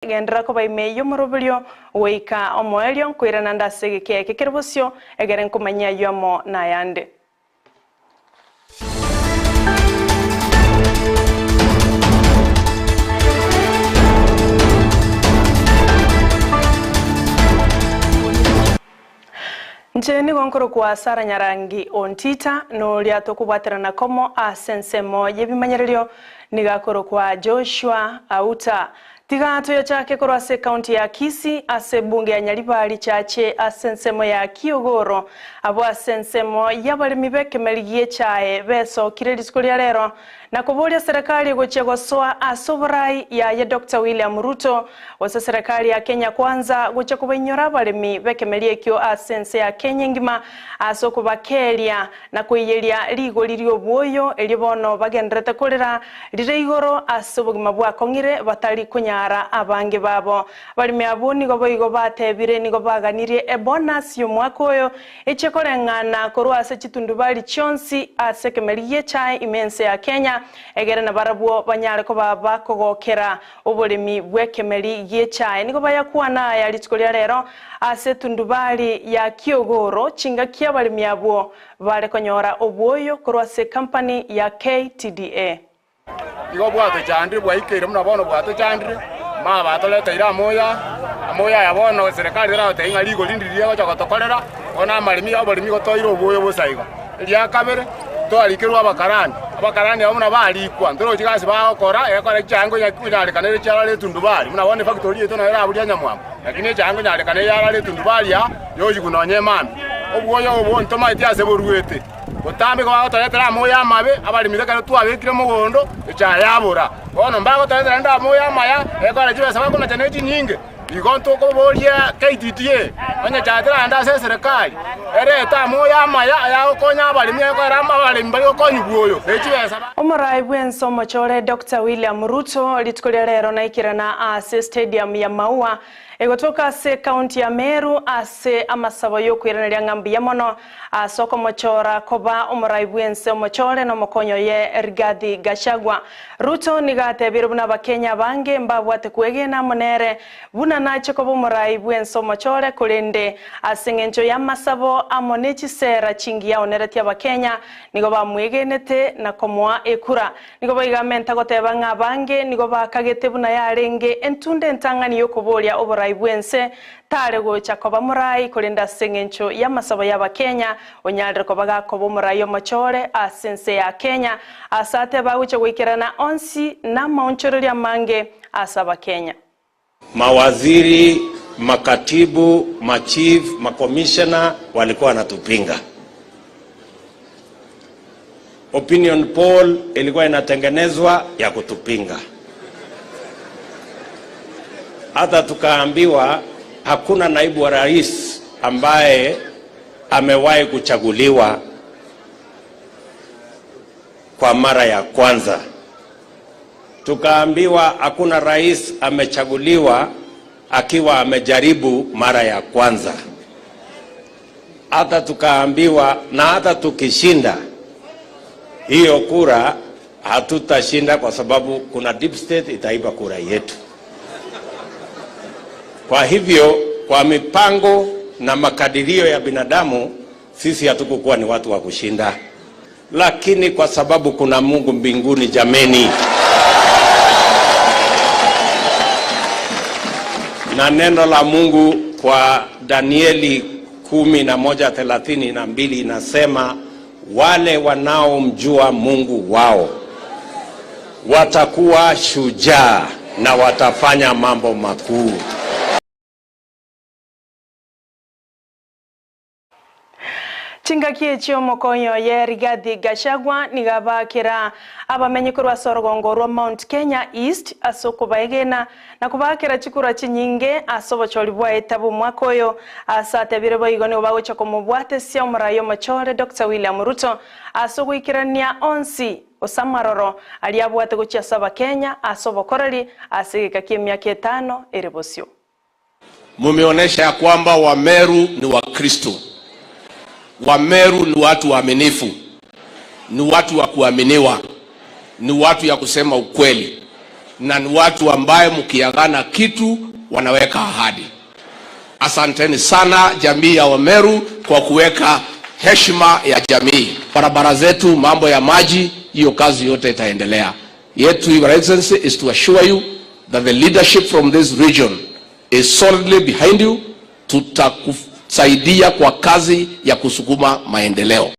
gendera ko baimeyo murubulyo weika omoelyo kwirana ndase keke kiribosyo egeren kumanya yomo na yande. Njeni gonkoro kwa Sara Nyarangi ontita no liato kubwaterana komo asensemo yebimanyerero nigakoro kwa Joshua Auta tigato ya chake korwase county ya Kisii ase bunge ya Nyaribari chache asensemo ya Kiogoro abo asensemo yabalimi bekemeligie chae beso kireli skuli ya lero na kubolia serikali gochegosoa asoborai ya Dr. William Ruto wasa serikali ya Kenya kwanza goche kubinyora balimi bekemelie kyo asense ya Kenya ngima asoko bakelia na kuyelia ligo lilio bwoyo elibono bagendrete kolera lireigoro asobogima bwa kongire batali kunyara abange babo balimi aboni go boigo batebire nigo baganirie bonus yo mwakoyo echekolengana korwase chitundubali chonsi asekemelie chai imense ya Kenya egere na barabuo banyare ko baba kogokera obolimi bwekemeli yechae niko bayakuwa na ya litikolia lero ase tundubali ya Kiogoro chinga kia balimi abo bale konyora obwoyo korwase company ya KTDA igo bwato chandri bwaikere muna bono bwato chandri ma batoleta ira amoya ya bono serikali ra otenga ligo lindiriye gocha gotokorera ona malimi abolimi gotoira obwoyo bosaigo ria kabere to alikirwa abakarani abona balikwa ndoro chigasi bakora ekora chango nyakwira kanere cyarale tundubali muna bone factory eto na era buri nyamwamba lakini chango nyale kanere yarale tundubali ya yoji kunonye mami obwoyo obwo ntoma itiase boruete otambe ko bagotoretera moya mabe abalimire kare twabekire mugondo echa yabura ono mbago toretera nda moya maya ekora chibesa bakona chanechi nyinge igonto ko bolia KTDA onye chatera nda se serikali ereta moya maya ya konya abalimi ko ramba abalimi bali konyu bwoyo echibesa omorai bwenso mochore Dr. William Ruto litikolia lero na ikirana ase stadium ya Maua egotoka se county ya Meru ase amasabo yo kwirana ngambi ya mono asoko mochora koba omorai bwenso mochore no mokonyo ye Rigathi Gachagua Ruto nigatebire buna bakenya bange mbabwate kwegena monere buna nache koba omorai bwenso mochore kulende asengenjo ya masabo amonechi sera chingi ya oneretia bakenya nigo bamwegenete na komwa ekura nigo bayigamenta goteba ngabange nigo bakagete buna yarenge entunde ntangani yo kubolia oborai bwense tare gocha koba murai kulenda sengencho ya masabo ya bakenya onyalre koba gakoba murai yo mochore asense ya Kenya asate bawuche gwikirana onsi na maonchoreri mange asaba Kenya mawaziri makatibu machief makomishona walikuwa wanatupinga opinion poll ilikuwa inatengenezwa ya kutupinga hata tukaambiwa hakuna naibu wa rais ambaye amewahi kuchaguliwa kwa mara ya kwanza tukaambiwa hakuna rais amechaguliwa akiwa amejaribu mara ya kwanza hata tukaambiwa na hata tukishinda hiyo kura hatutashinda kwa sababu kuna deep state itaiba kura yetu kwa hivyo kwa mipango na makadirio ya binadamu sisi hatukukuwa ni watu wa kushinda lakini kwa sababu kuna Mungu mbinguni jameni na neno la Mungu kwa Danieli 11:32 inasema wale wanaomjua Mungu wao watakuwa shujaa na watafanya mambo makuu. Chingakie chio mokonyo ye Rigathi Gachagua nigabakira abamenyikorwa sorogongo rwa Mount Kenya East asoko baegena na kubakira chikura chinyinge asobochori bwa etabu mwakoyo asate bire boigoni obagocha komubwate sia omurayo mochore Dr. William Ruto asoko ikirania onsi osamaroro aliabwate gochia saba Kenya asobokorari asigika kimya 5 erebosio mumeonesha kwamba Wameru ni Wakristo Wameru ni watu waaminifu ni watu wa kuaminiwa ni watu ya kusema ukweli na ni watu ambaye mkiagana kitu wanaweka ahadi. Asanteni sana jamii ya Wameru kwa kuweka heshima ya jamii. Barabara zetu, mambo ya maji, hiyo kazi yote itaendelea. Yet Your Excellency is to assure you that the leadership from this region is solidly behind you. Tutakusaidia kwa kazi ya kusukuma maendeleo.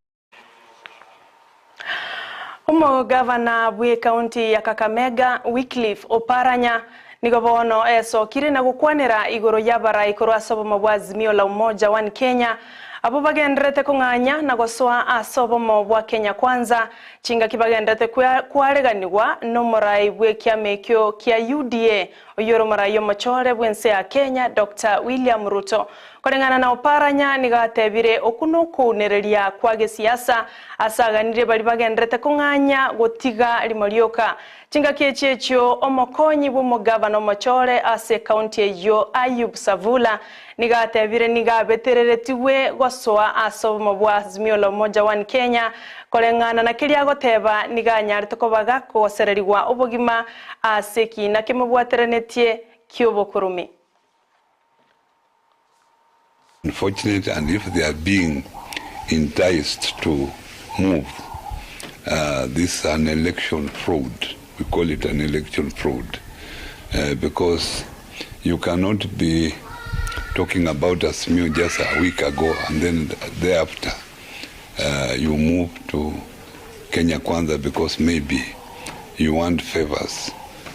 Gavana bwe county ya Kakamega Wycliffe Oparanya nigobono kiri na gukwanira igoro yabara ikoro asobo mabwazimio la umoja wa Kenya abo bagendrete kunganya na gosoa asobo mabwa Kenya kwanza chinga kibagendrete kwareganirwa no morai bwe kiamekyo kia UDA oyoro morai mochore bwense ya Kenya Dr. William Ruto korengana na Oparanya nigatebire okunuku nereria kwa gisiasa asaganire bali bagendrete kunganya gotiga limorioka chinga kiechechyo omokonyi bwo gavana mochore ase county yo Ayub Savula nigatebire nigabetereretiwe gosoa asobo mabwazimio la umoja wa Kenya korengana na kiria goteba niganyarite kobaga kosererigwa obogima aseki na kimubwaterenetie kyobokurumi. Unfortunate, and if they are being enticed to move, this is an election fraud. We call it an election fraud because you cannot be talking about Asmio just a week ago and then thereafter you move to Kenya Kwanza because maybe you want favors.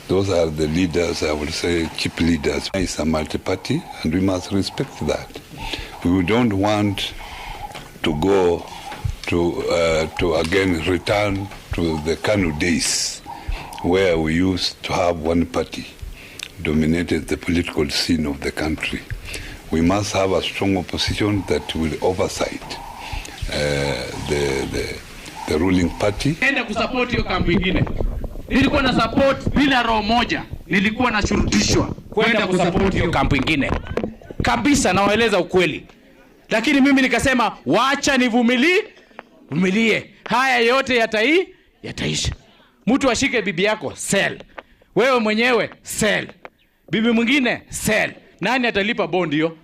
Those are the leaders, I would say, cheap leaders. It's a multi-party and we must respect that. We don't want to go to again return to the KANU days where we used to have one party dominated the political scene of the country. We must have a strong opposition that will oversight the ruling party. Enda kusupport hiyo kampu ingine. Nilikuwa na support bila roho moja. Nilikuwa na shurutishwa kwenda kusupport hiyo kampu ingine. Kabisa nawaeleza ukweli. Lakini mimi nikasema waacha nivumilie. Haya yote yataisha. Mtu ashike bibi yako sell. Wewe mwenyewe sell. Bibi mwingine sell. Nani atalipa bond hiyo?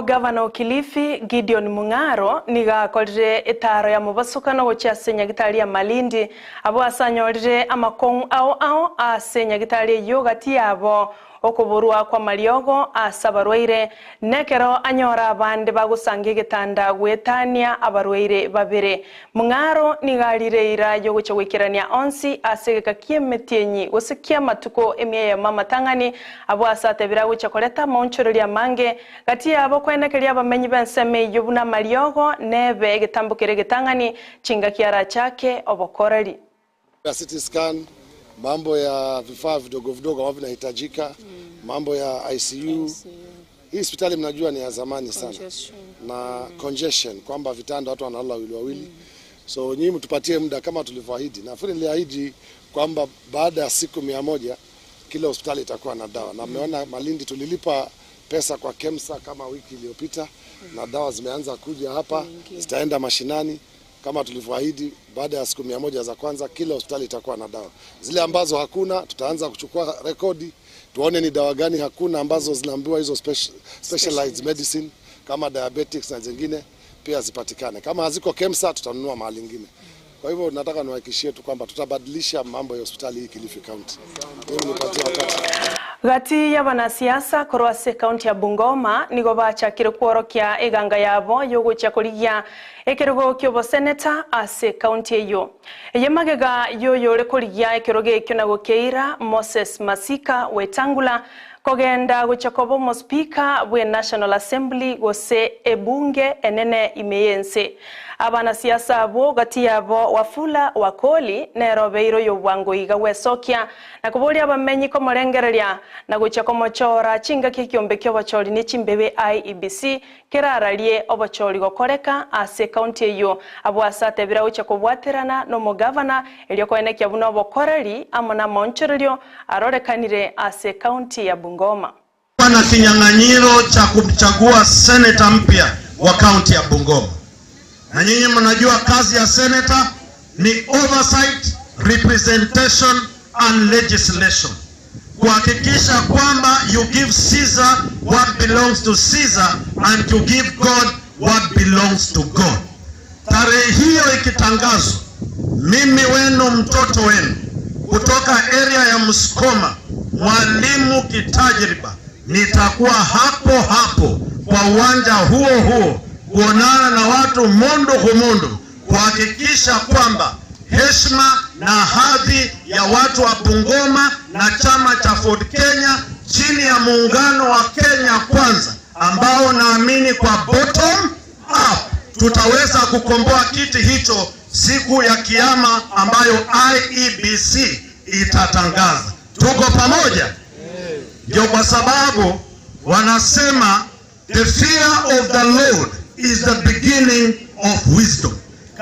Gavana Kilifi Gideon Mung'aro nigakorire etaro ya mubasukano gochasenya gitari ya Malindi abo asanyorire amakong ao asenya gitari yo gati yabo okuburwa kwa mariogo asabarwaire nekero anyora abande bagusange gitanda gwetania abarwaire babere. Mung'aro nigarire ira yo guchogwikirania onsi asegeka kiemetyenyi gusikia matuko emye ya mama tangani abo asatebira guchakoreta monchororia mange gati abo kwenekeria bamenyi benseme yobuna mariogo nebe gitambukire gitangani chinga kiara chake obokoreri. CT scan, mambo ya vifaa vidogo ambavyo vinahitajika, mambo ya ICU. Hii hospitali mnajua ni ya zamani sana. Na congestion kwamba vitanda watu wanalala wawili. So nyinyi mtupatie muda kama tulivyoahidi. Nafikiri niliahidi kwamba baada ya siku 100 kila hospitali itakuwa na dawa. Na mmeona Malindi tulilipa pesa kwa KEMSA kama wiki iliyopita na dawa zimeanza kuja hapa, zitaenda mashinani. Kama tulivyoahidi baada ya siku 100 za kwanza kila hospitali itakuwa na dawa. Zile ambazo hakuna tutaanza kuchukua rekodi tuone ni dawa gani hakuna ambazo zinaambiwa hizo specialized medicine kama diabetics na zingine pia zipatikane. Kama haziko KEMSA tutanunua mahali nyingine. Kwa hivyo nataka niwahakikishie tu kwamba tutabadilisha mambo ya hospitali hii Kilifi County. Nipatie wakati. Gati ya banasiasa korwase county ya Bungoma nigo bachakire kworokia eganga yabo yo guchakurigia ekerogo kyobo senator ase county eyo yemagega yo yore kurigia ekeroge kyo nago keira Moses Masika Wetangula kogenda guchakobo mo speaker bwe National Assembly gose ebunge enene imeyense abana siasa abo gati yabo Wafula Wakoli nerobeiro yo bwango iga wesokia na kubolia bamenyi ko morengereria na guchako mochora chinga kikiombe kyo bachori ni chimbebe IEBC keraralie obachori gokoreka ase county eyo abo asate bira guchako bwaterana no mugavana elio koenekya buno bokoreri amona monchorerio arorekanire ase county ya Bungoma. Kuna kinyang'anyiro cha kumchagua senator mpya wa county ya Bungoma. Na nyinyi mnajua kazi ya senator ni oversight representation and legislation. Kuhakikisha kwamba you give Caesar what belongs to Caesar and you give God what belongs to God. Tarehe hiyo ikitangazwa, mimi wenu mtoto wenu kutoka area ya Muskoma, mwalimu kitajriba, nitakuwa hapo kwa uwanja huo kuonana na watu mondo kwa mondo kuhakikisha kwamba heshima na hadhi ya watu wa Bungoma na chama cha Ford Kenya chini ya muungano wa Kenya Kwanza ambao naamini kwa bottom up tutaweza kukomboa kiti hicho siku ya kiyama ambayo IEBC itatangaza. Tuko pamoja? Ndio kwa sababu wanasema the fear of the Lord is the beginning of wisdom.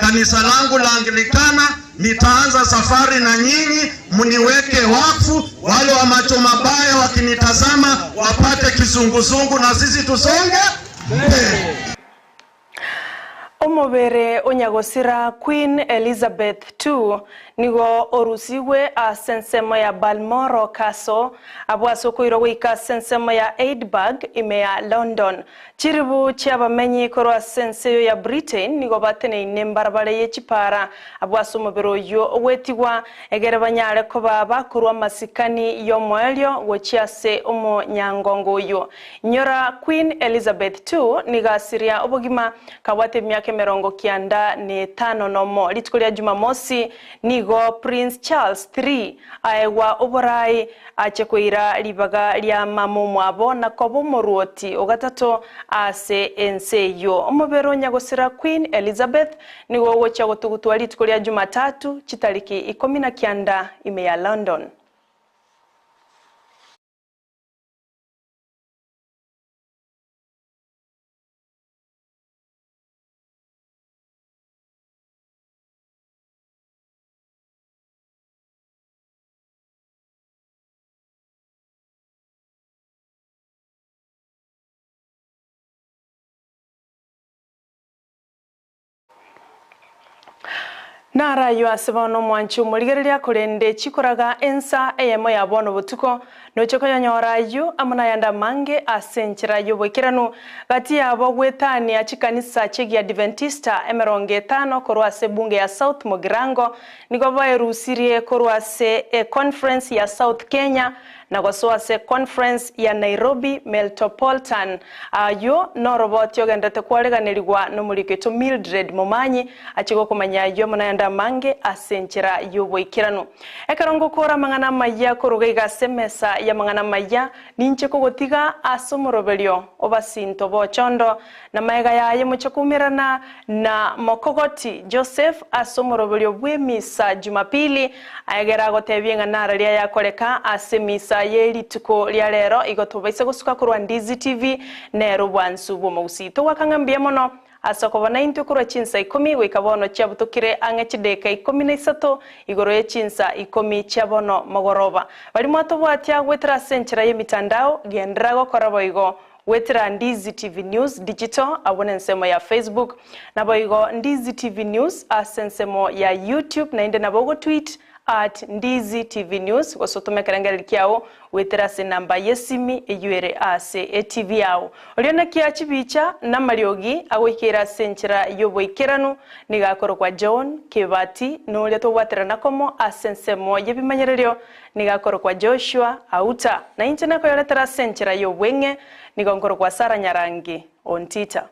Kanisa langu la Anglikana nitaanza safari na nyinyi, mniweke wakfu. Wale wa macho mabaya wakinitazama wapate kizunguzungu na sisi tusonge mbele. Omobere onyagosira Queen Elizabeth II nigo orusiwe a sensemo ya Balmoral Castle abwaso koiro wika sensemo ya Edinburgh ime ya London. Chiribu chiabamenyi korwa senseyo ya Britain nigo batene inembarabare yechipara abwaso omobere oyo wetigwa egere banyare koba bakorwa masikani yomwelyo gochiase omo nyangongo oyo. Nyora Queen Elizabeth II nigasiria obogima kabwate myaka 95 nomo litikolia Jumamosi nigo Prince Charles III aewa oborai achekoira libaga lya mamu mwabo na kobo moruoti ogatato ase enseyo. Omobero nyagosira Queen Elizabeth nigo wocha gotugutwa litikolia Jumatatu chitariki 19 ime ya London. Nara yuasibono mwanchu muligerelia kurende chikoraga ensa eyemo ya bono butuko nochoko yanyora yu amana yanda mange asenchira yobwekiranu gati yabo gwetani achikanisa chegi Adventista emeronge 5 korwase bunge ya South Mugirango nigo baerusirie korwase conference ya South Kenya na gosoase conference ya Nairobi Metropolitan ayo norobot yogendete kwareganirwa no muliketo Mildred Momanyi achigo kumanya yo manayanda mange asenchira yobwekiranu ekarongo kora mangana maya korugaiga semesa ya mangana maya ninche kogotiga asomorobelio obasinto bochondo na maega yaye muchokumirana na mokogoti Joseph asomorobelio bwemisa Jumapili ayegera gotebienga nararia yakoreka asemisa yeli tuko lya lero igotobaise gusuka kurwa Ndizi TV nero bwansu bomugusito wakangambia mono asokobana into kurwa Chinsa Ikomi wikabono chabutukire angechideka 13 igoro ye Chinsa Ikomi chabono mogoroba bali mwato bwatya gwetera senchira ye mitandao gendrago koraboigo wetera Ndizi TV News Digital abone nsemo ya Facebook na boigo Ndizi TV News asensemo ya YouTube na inde nabogo tweet @Ndizi TV News wasotome karangari kiao wetera se namba yesimi eyuere ase TV yao oliona kiachi bicha na mariogi awikira senchira yobwekiranu nigakoro kwa John Kebati no leto watera nakomo asensemo yebimanyerero nigakoro kwa Joshua Auta na inchena ko yoletera senchira yobwenge nigongoro kwa Sara Nyarangi on Twitter.